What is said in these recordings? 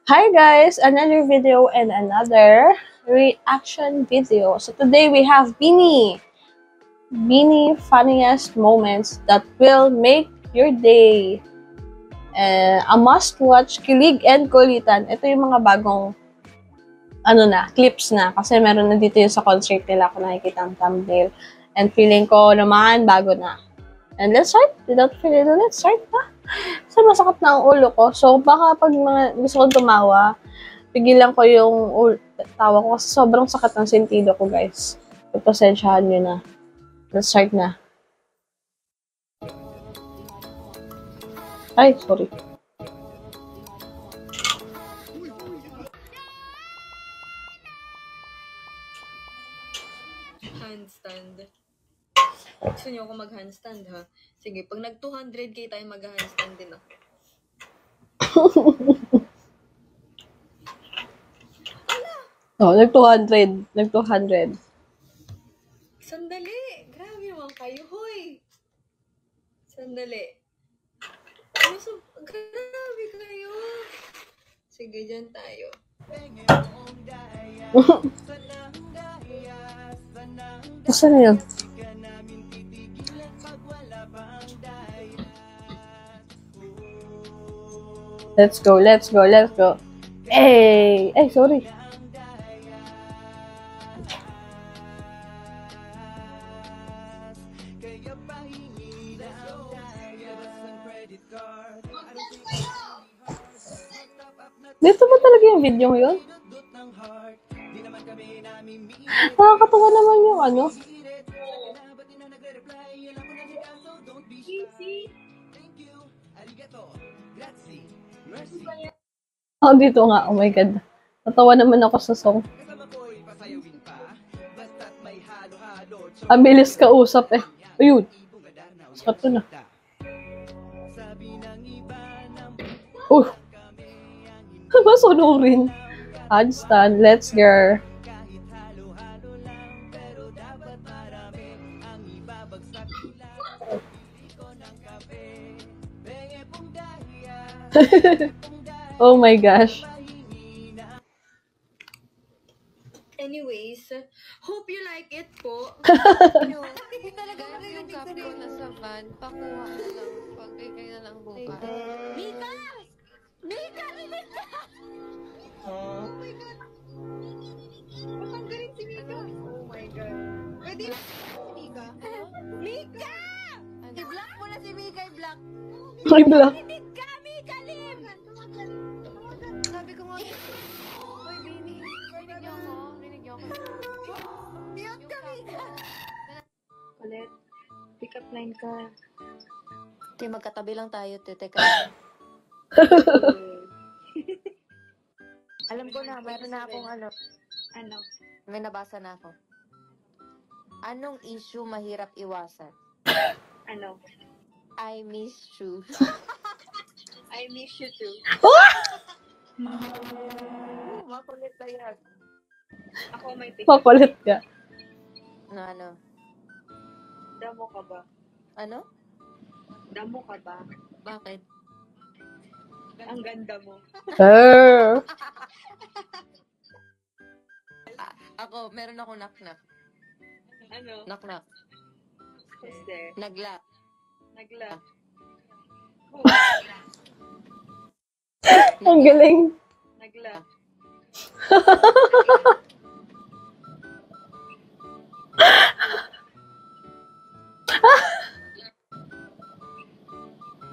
Hi guys, another video and another reaction video. So today we have Beanie funniest moments that will make your day. A must-watch, kilig and kulitan. Ito yung mga bagong clips na. Kasi meron na dito yung sa concert nila kung nakikita ang thumbnail. And feeling ko naman, bago na. And let's start. Without further ado, let's start na. Kasi masakit na ang ulo ko. So, baka pag gusto kong tumawa, pigilan ko yung tawa ko kasi sobrang sakit ng sentido ko, guys. Pagpasensyahan nyo na. Let's start na. Ay, sorry. Handstand. Gusto niyo ako mag-handstand, ha? Sige, pag nag-200k tayo mag-handstand din, ah. Nag-200. Nag-200. Sandali! Grabe naman kayo, hoy! Sandali. Grabe kayo! Sige, dyan tayo. Saan na yun? Let's go, let's go, let's go. Hey! Ay, sorry. Dito ba talaga yung video mo yun? Nakakatawa naman yung ano. Dito nga. Oh my God. Natawa naman ako sa song. Ang bilis ka usap eh. Ayun. Sakit to na. Masunurin. Handstand. Let's go. Oh my gosh. Anyways, hope you like it po. Hindi talaga yung copy ko na sa van. Pakuha na lang. Pagkikay na lang bukas. Mika! Mika! Mika! Oh my God! Patanggalin si Mika! Oh my God! Pwede na si Mika? Mika! I-block mo na si Mika, i-block! Ay, block. Rinig ka, Mika, Lim! Sabi ko nga, Hoy, Bini, rinig niyo ako. Rinig niyo ako. Mute ka, Mika! Ulit, pick up line ka. Okay, magkatabi lang tayo, teka. Alam ko na, mayroon na akong Ano? may nabasa na ako. Anong issue mahirap iwasan? Ano? I miss you. I miss you too. Makulit na yan. Ako may pick up. Makulit ka. Ano? Damo ka ba? Ano? Damo ka ba? Bakit? Ang ganda mo. Ako, meron ako knock-knock. Ano? Knock-knock. Who's there? Nagla. Nagla. Ang galing. Nagla.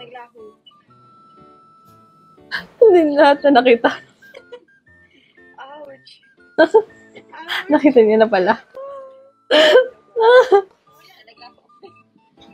Naglahu. Hindi lahat na nakita. Ouch. Nakita niya na pala.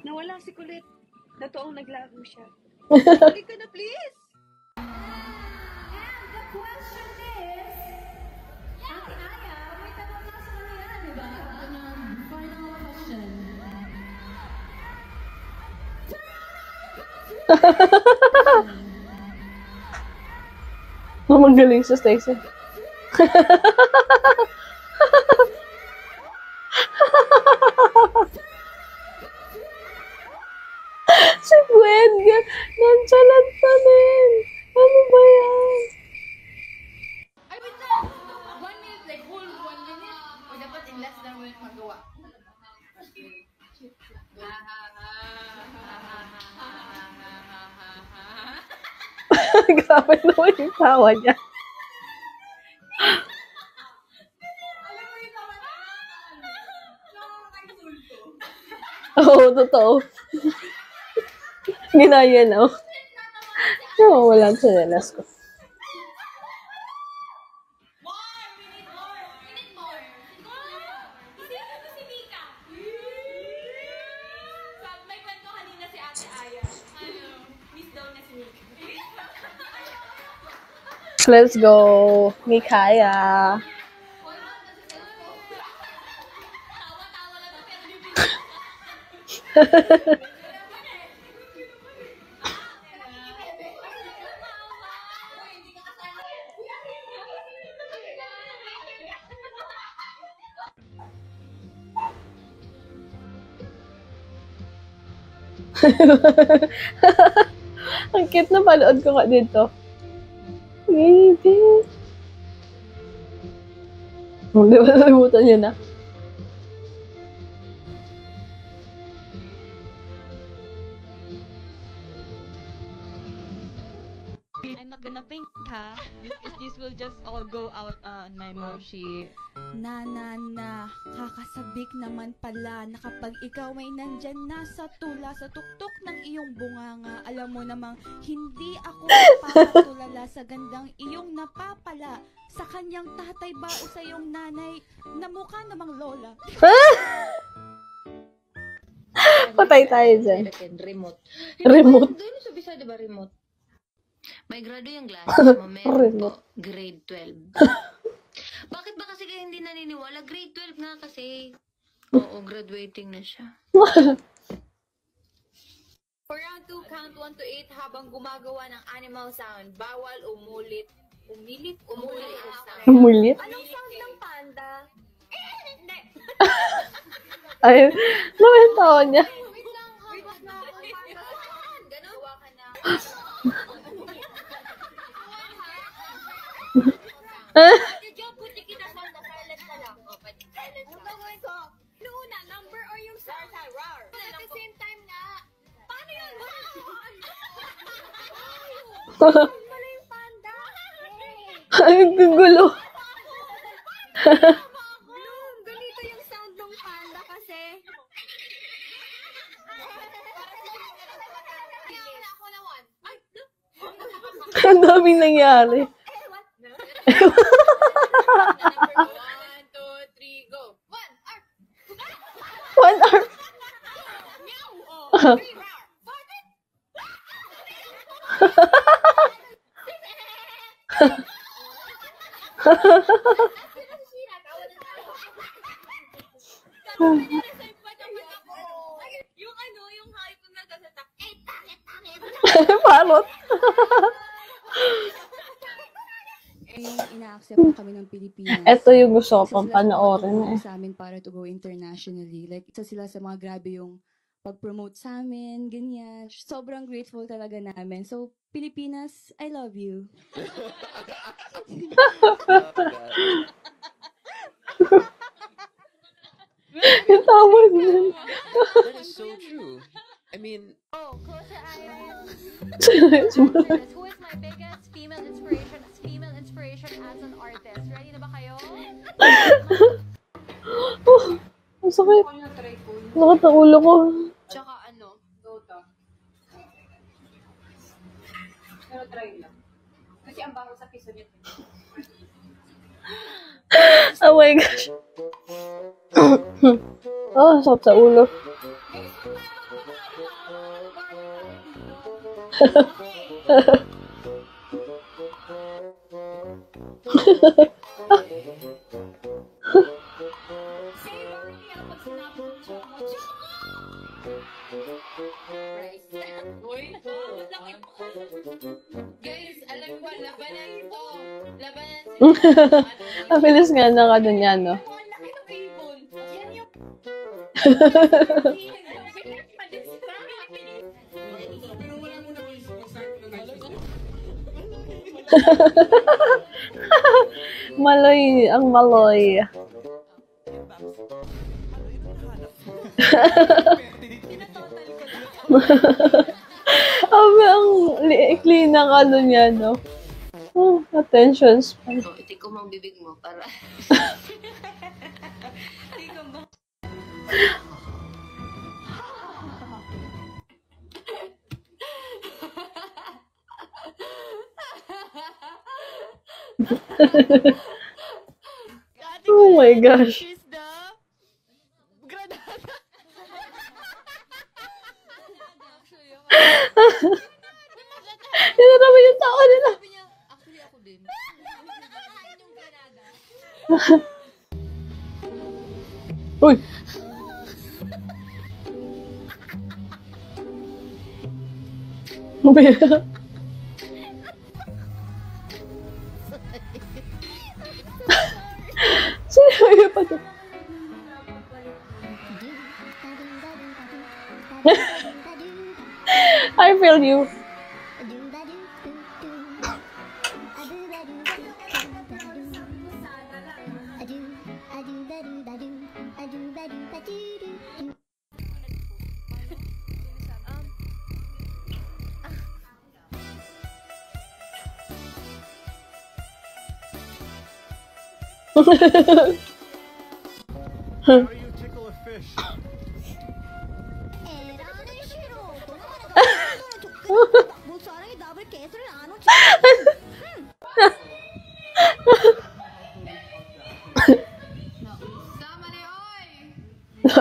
Nawala si Kulit. Totoong naglahu siya. Balik ka na, please. Magaling sa Stacy. Si Gwen, nonchalant pa din. Ano ba yan? Grabe naman yung tawa niya. Oo, totoo. Ginaya na. Oo, wala sa nelas ko. May kwento kanina si Ate Aya. Miss daw na si Mika. Let's go, Mikaya. Ang cute na panood ko nga dito. Baby. Hindi ba nalimutan niya na? I'm not gonna paint ha. This will just all go out on my mom sheet. Na, kakasabik naman pala na kapag ikaw ay nandyan na sa tula, sa tuktok ng iyong bunganga, alam mo namang hindi ako napapatulala sa gandang iyong napapala sa kanyang tatay ba o sa iyong nanay na mukha namang lola. Patay tayo dyan. Remote. Remote. Doon sa bisa, di ba remote? May grado yung glasses mo. Meron po. Grade 12. Bakit ba kasi kayo hindi naniniwala? Grade 12 nga kasi. Oo, graduating na siya. For round 2, count 1 to 8 habang gumagawa ng animal sound. Bawal umulit. Umulit ang sound. Umulit. Anong sound ng panda? Hindi. Ay, naman yung tawa niya. Wait lang. Ganun. Gawa ka na. Ate Jo, puti kita sound na silent na lang. O, silent na lang. Luna, number or yung sound? Rar. At the same time nga. Paano yun? Wala yung panda. Ay, gugulo. Bloom, ganito yung sound ng panda kasi. Ako na one. Ay, Ang daming nangyari. number 1, 2, 3, go. 1, arf. 1 hour. Meow. Oh, 3, rar. 4. Yung ano, yung hype na nagsasalita, tangit. Parot. Yung ina-accept kami ng Pilipinas. Ito yung gusto ko Isa pang sila sa mga panoorin tumulong eh. sa amin para to go internationally. Like, isa sila sa mga grabe yung pag-promote sa amin, ganyan. Sobrang grateful talaga namin. So, Pilipinas, I love you. Yung tawa niya. That is so true. I mean, Oh, close your eyes. Seryoso. Answer this. Who is my biggest female inspiration as an artist? Ready na ba kayo? Ang sakit. Sakit ang ulo ko. Tsaka ano, Dota. Pero try lang. Kasi ang baho sa piso nito. Oh my gosh. Oh, sakit sa ulo. Guys, alam ko, labanan ito. Labanan Ang bilis nga ng ano niya, no? Ang laki ng ibon. Yan yung... Maloy, ang maloy. Ang Clean ang ano niya, no? Attention span. O, itik ko mang bibig mo para... Oh my gosh. She's the granada. Yan na naman yung tao nila. Sabi niya, actually ako din. Yung granada. Uy! Sino yung pa to? I feel you. How do you tickle a fish?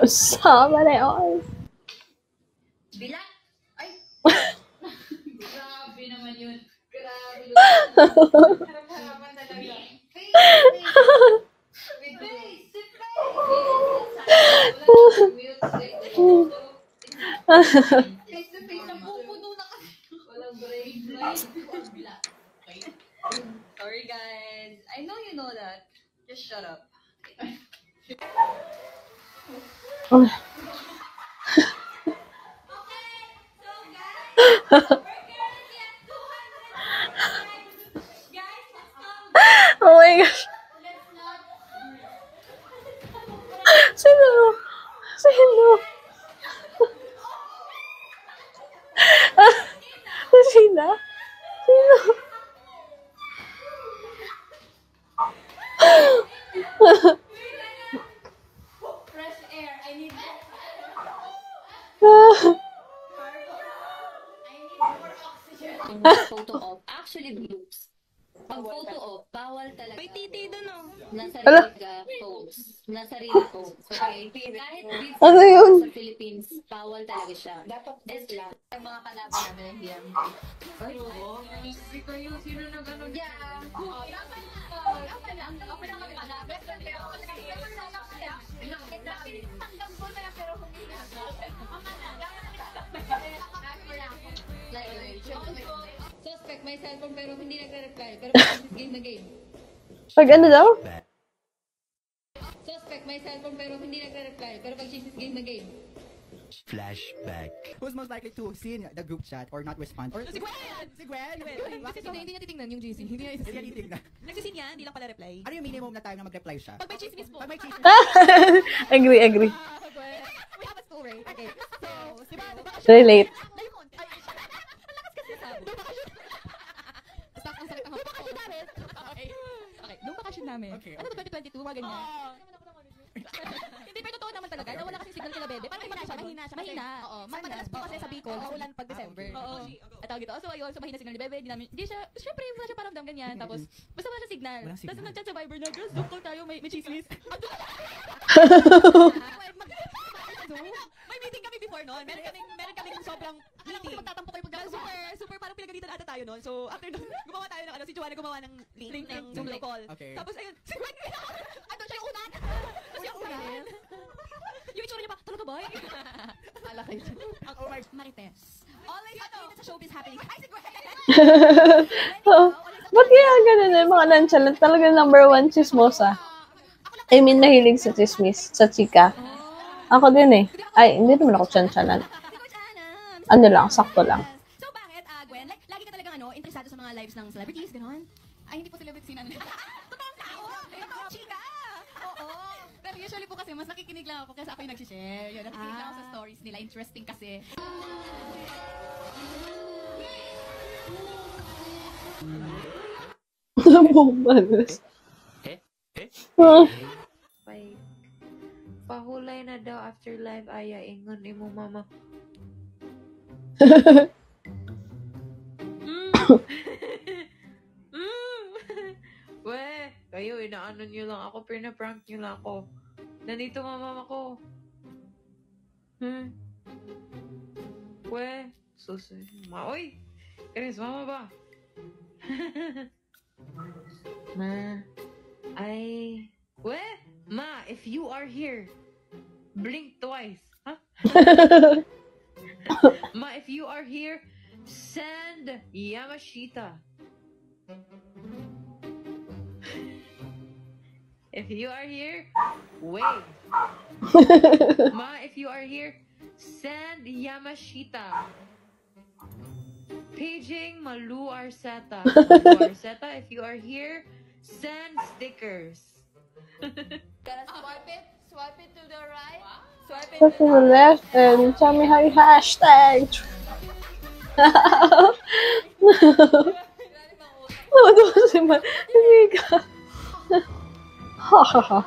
Sama na yun. Bilang! Ay! Grabe naman yun. Grabe. Harap-harapan talaga. With face! Face to face, napupuno na kasi. Walang break. Okay. Sorry guys. I know you know that. Just shut up. Oh my gosh. Sino? Sino? Sino? Sino? Fresh air. I need more oxygen. Photo op. Actually, groups. Pag photo op, bawal talaga. May titi doon, oh. Nasa Ala. Riga pose. Nasa Riga pose. Okay? Kahit dito Ano yun? sa Philippines, bawal talaga siya. Dapat Islam. Ang mga kalaban namin ng hiyam. Ay, oo. Hindi kayo. Sino nag ano? Yeah. Oo, dapat na. Dapat lang. Okay lang kami malabas. Pero ako na kasi naman na lang siya. Tanggap ko na lang pero hindi na. Suspect may cellphone pero hindi nagre-reply. Pero game na game. Pag ano daw? Suspect may cellphone pero hindi nagre-reply. Pero pag game na game. Flashback. Who's most likely to see in the group chat or not respond? Or si Gwen! Si Gwen! Kasi hindi niya titingnan yung GC. Hindi niya Hindi niya titignan. Nagsisin niya, hindi lang pala reply. Ano yung minimum na time na mag-reply siya? Pag may chismis po. Pag may chismis. Agree, agree. We have a story. Okay. So, diba Relate. Diamond. Ay, ang lakas kasi sabi. Nung bakasyon. Basta ang sakit ang hapon. Nung bakasyon namin. Okay. Okay. Nung bakasyon namin. Okay. Ano to, 2022? Mga ganyan. Hindi, pero totoo naman talaga. Nawala kasi signal kila Bebe. Parang mahina siya. Mahina. Oo. Madalas po kasi sa Bicol, maulan pag December. Oo. At tawag dito. So, ayun. So, mahina signal ni Bebe. Hindi siya, syempre, wala siya paramdam ganyan. Tapos, basta wala signal. Tapos, nag-chat sa Viber na, girls, zoom call tayo. May chismis. May meeting kami before noon. Meron kaming sobrang meeting. Magtatampo kayo pag super parang pinagalitan ata tayo noon. So, after noon, gumawa tayo ng si Joanna gumawa ng link ng Zoom call. Okay. Tapos, ayun, si Gwen, andun siya yung unan. Kasi yung unan. Yung itsura niya pa, talaga ba? Ala kayo. Oh my... Marites. Always updated sa showbiz happening. Ay, si Gwen! Oo. Ba't kaya ganun eh? Mga nonchalant. Talaga number one chismosa. I mean, nahilig sa chismis. Sa chika. Ako din eh. Ay, hindi naman ako chanchalan. Ano lang, sakto lang. So, bakit, Gwen? Like, lagi ka talagang interesado sa mga lives ng celebrities, gano'n? Ay, hindi po celebrity na. Totoong tao! Totoong chika! Oo. Pero usually po kasi, mas nakikinig lang ako kasi ako yung nag-share. Yun, nakikinig lang ako sa stories nila. Interesting kasi. Bumalas. Like, pahulay na daw after live aya ingon imo mama. Weh, kayo inaano niyo lang ako, pina-prank niyo lang ako. Nandito mama ko. Weh, susunod. Oy! Chris, mama ba? Ma, Weh, ma, if you are here, blink twice. Huh? Ma, if you are here, send Yamashita. If you are here, wave. Ma, if you are here, send Yamashita. Paging Malu Arceta. Malu Arceta, if you are here, send stickers. Gotta swipe it to the right, swipe it Go to the left and tell me how you hashtag. Ano kasi man? Hindi ka. Ha.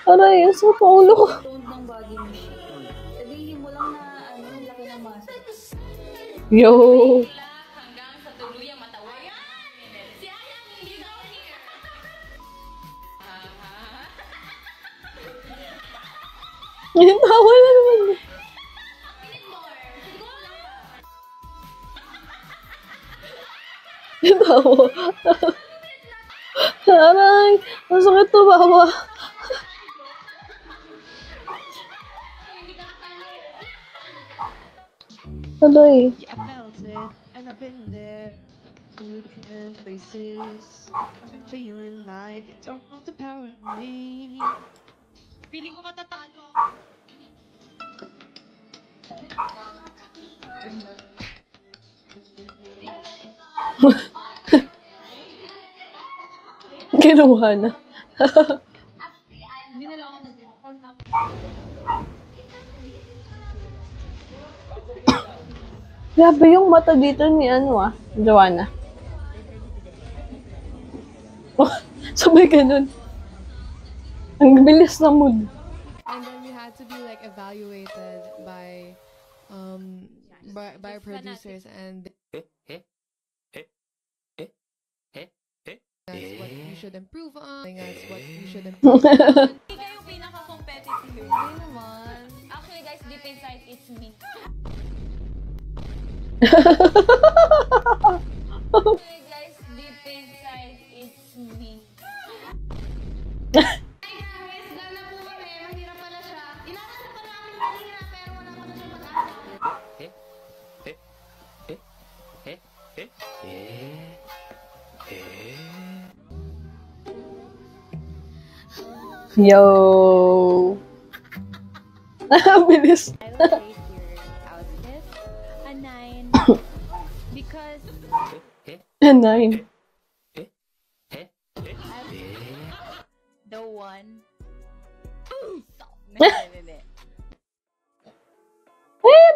Ano yun? Sa paulo ko. ng body mo. Sabihin mo lang na laki ng muscles. Yo. Hanggang sa tuluyang matawayan. Si Ayang hindi daw here. Yung tawa na naman. Yung tawa. Aray, masakit to, bawa. Aray. Yeah, I felt it, and I've been there. Through different places, I've been feeling like it don't have the power in me. Feeling ko matatalo. Kinuha na. Hindi nila ako Grabe yung mata dito ni Joanna. Sabay ganun. Ang bilis na mood. And then we had to be like evaluated by producers, and that's what you should improve on. That's what you should improve on. Hindi kayo pinaka-competitive. Hindi naman. Actually guys, deep inside, it's me. Actually guys, deep inside, it's me. Yo! Bilis. I will rate your outfit a 9 because A 9. the one.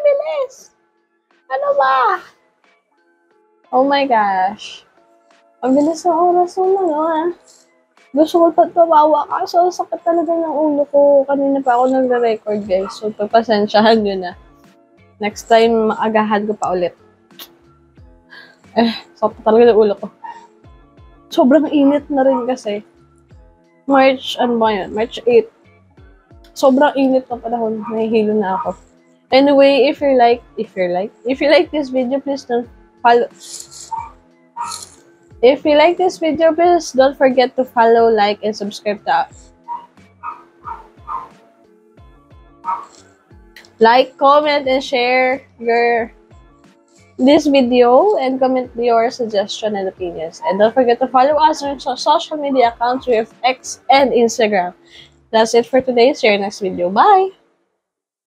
Bilis! Ano ba? Oh my gosh. Ang bilis ng oras ng Gusto ko pagpabawa kaso sakit talaga ng ulo ko. Kanina pa ako nagre-record guys. So pagpasensyahan nyo na. Next time, maagahan ko pa ulit. Sakit talaga ng ulo ko. Sobrang init na rin kasi. March 8. Sobrang init na panahon. Nahihilo na ako. Anyway, if you like this video, please don't follow. If you like this video, please don't forget to follow, like, and subscribe to us. Like, comment, and share this video, and comment your suggestion and opinions. And don't forget to follow us on social media accounts with X and Instagram. That's it for today. See you next video. Bye!